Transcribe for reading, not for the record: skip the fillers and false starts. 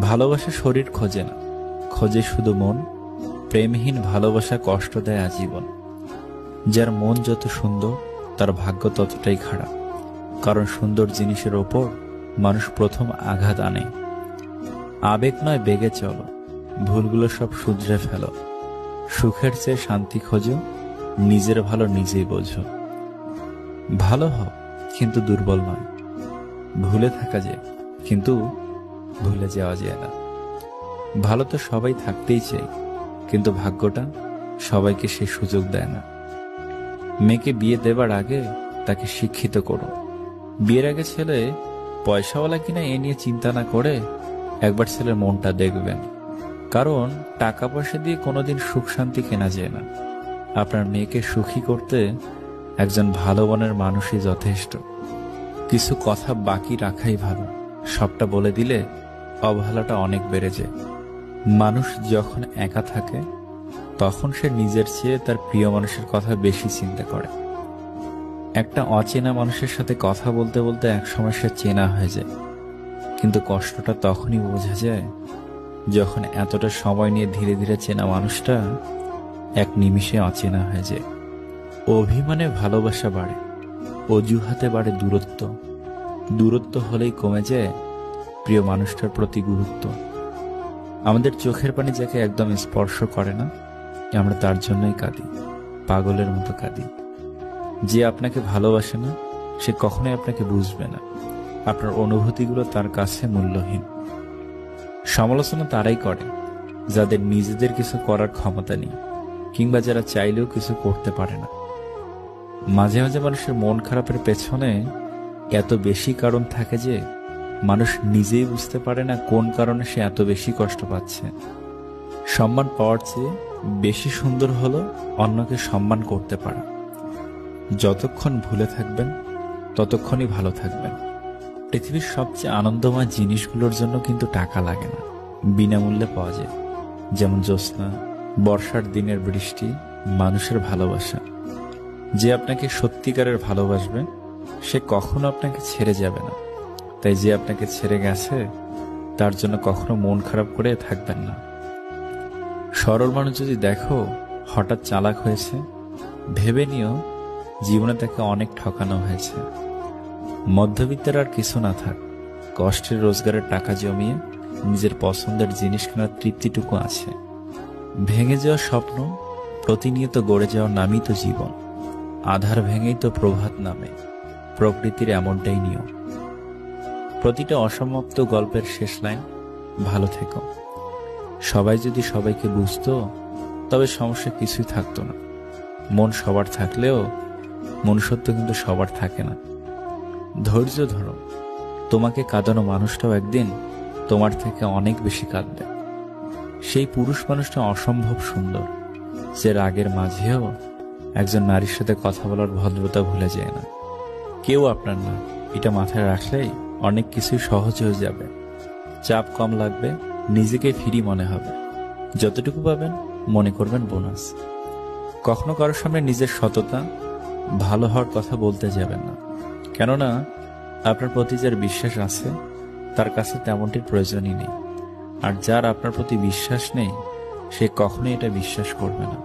ভালোবাসা শরীর খোঁজে না, খোঁজে শুধু মন। প্রেমহীন ভালোবাসা কষ্ট দেয় আজীবন। যার মন যত সুন্দর তার ভাগ্য ততটাই খারাপ, কারণ সুন্দর জিনিসের ওপর মানুষ প্রথম আঘাত আনে। আবেগ নয় বেগে চলো, ভুলগুলো সব শুধরে ফেলো। সুখের চেয়ে শান্তি খোঁজো, নিজের ভালো নিজেই বোঝো। ভালো হও কিন্তু দুর্বল নয়। ভুলে থাকা যায় কিন্তু ভুলে যাওয়া যায় না। ভালো তো সবাই থাকতেই চাই, কিন্তু ভাগ্যটা সবাইকে সে সুযোগ দেয় না। মেয়েকে বিয়ে দেবার আগে তাকে শিক্ষিত করো। বিয়ের আগে ছেলে পয়সাওয়ালা কিনা এ নিয়ে চিন্তা না করে একবার ছেলের মনটা দেখবেন, কারণ টাকা পয়সা দিয়ে কোনোদিন সুখ শান্তি কেনা যায় না। আপনার মেয়েকে সুখী করতে একজন ভালো মনের মানুষই যথেষ্ট। কিছু কথা বাকি রাখাই ভালো, সবটা বলে দিলে অবহেলাটা অনেক বেড়ে যায়। মানুষ যখন একা থাকে তখন সে নিজের চেয়ে তার প্রিয় মানুষের কথা বেশি চিন্তা করে। একটা অচেনা মানুষের সাথে কথা বলতে বলতে একসময় সে চেনা হয়ে যায়, কিন্তু কষ্টটা তখনই বোঝা যায় যখন এতটা সময় নিয়ে ধীরে ধীরে চেনা মানুষটা এক নিমিষে অচেনা হয়ে যায়। অভিমানে ভালোবাসা বাড়ে, অজুহাতে বাড়ে দূরত্ব। দূরত্ব হলেই কমে যায় প্রিয় মানুষটার প্রতি গুরুত্ব। আমাদের চোখের পানি যাকে একদম স্পর্শ করে না, আমরা তার জন্যই কাঁদি, পাগলের মতো কাঁদি। যে আপনাকে ভালোবাসে না সে কখনোই আপনাকে বুঝবে না। আপনার অনুভূতিগুলো তার কাছে মূল্যহীন। সমালোচনা তারাই করে যাদের নিজেদের কিছু করার ক্ষমতা নেই, কিংবা যারা চাইলেও কিছু করতে পারে না। মাঝে মাঝে মানুষের মন খারাপের পেছনে এত বেশি কারণ থাকে যে মানুষ নিজেই বুঝতে পারে না কোন কারণে সে এত বেশি কষ্ট পাচ্ছে। সম্মান পাওয়ার চেয়ে বেশি সুন্দর হলো অন্যকে সম্মান করতে পারা। যতক্ষণ ভুলে থাকবেন ততক্ষণই ভালো থাকবেন। পৃথিবীর সবচেয়ে আনন্দময় জিনিসগুলোর জন্য কিন্তু টাকা লাগে না, বিনামূল্যে পাওয়া যায়। যেমন জ্যোৎস্না, বর্ষার দিনের বৃষ্টি, মানুষের ভালোবাসা। যে আপনাকে সত্যিকারের ভালোবাসবে সে কখনো আপনাকে ছেড়ে যাবে না। তাই যে আপনাকে ছেড়ে গেছে তার জন্য কখনো মন খারাপ করে থাকবেন না। সরল মানুষ যদি দেখো হঠাৎ চালাক হয়েছে, ভেবে নিও জীবনে তাকে অনেক ঠকানো হয়েছে। মধ্যবিত্তের আর কিছু না থাক, কষ্টের রোজগারের টাকা জমিয়ে নিজের পছন্দের জিনিস কেনার তৃপ্তিটুকু আছে। ভেঙে যাওয়া স্বপ্ন প্রতিনিয়ত গড়ে যাওয়ার নামই তো জীবন। আধার ভেঙেই তো প্রভাত নামে, প্রকৃতির এমনটাই নিয়ম। প্রতিটা অসমাপ্ত গল্পের শেষ লাইন ভালো থেকো। সবাই যদি সবাইকে বুঝতো তবে সমস্যা কিছুই থাকতো না। মন সবার থাকলেও মনুষ্যত্ব কিন্তু সবার থাকে না। ধৈর্য ধরো, তোমাকে কাঁদানো মানুষটাও একদিন তোমার থেকে অনেক বেশি কাঁদবে। সেই পুরুষ মানুষটা অসম্ভব সুন্দর যে রাগের মাঝেও একজন নারীর সাথে কথা বলার ভদ্রতা ভুলে যায় না। কেউ আপনার না, এটা মাথায় রাখলেই অনেক কিছুই সহজ হয়ে যাবে। চাপ কম লাগবে, নিজেকে ফ্রি মনে হবে। যতটুকু পাবেন মনে করবেন বোনাস। কখনো কারোর সামনে নিজের সততা, ভালো হওয়ার কথা বলতে যাবেন না, কেননা আপনার প্রতি যার বিশ্বাস আছে তার কাছে তেমনটির প্রয়োজনই নেই। আর যার আপনার প্রতি বিশ্বাস নেই সে কখনোই এটা বিশ্বাস করবে না।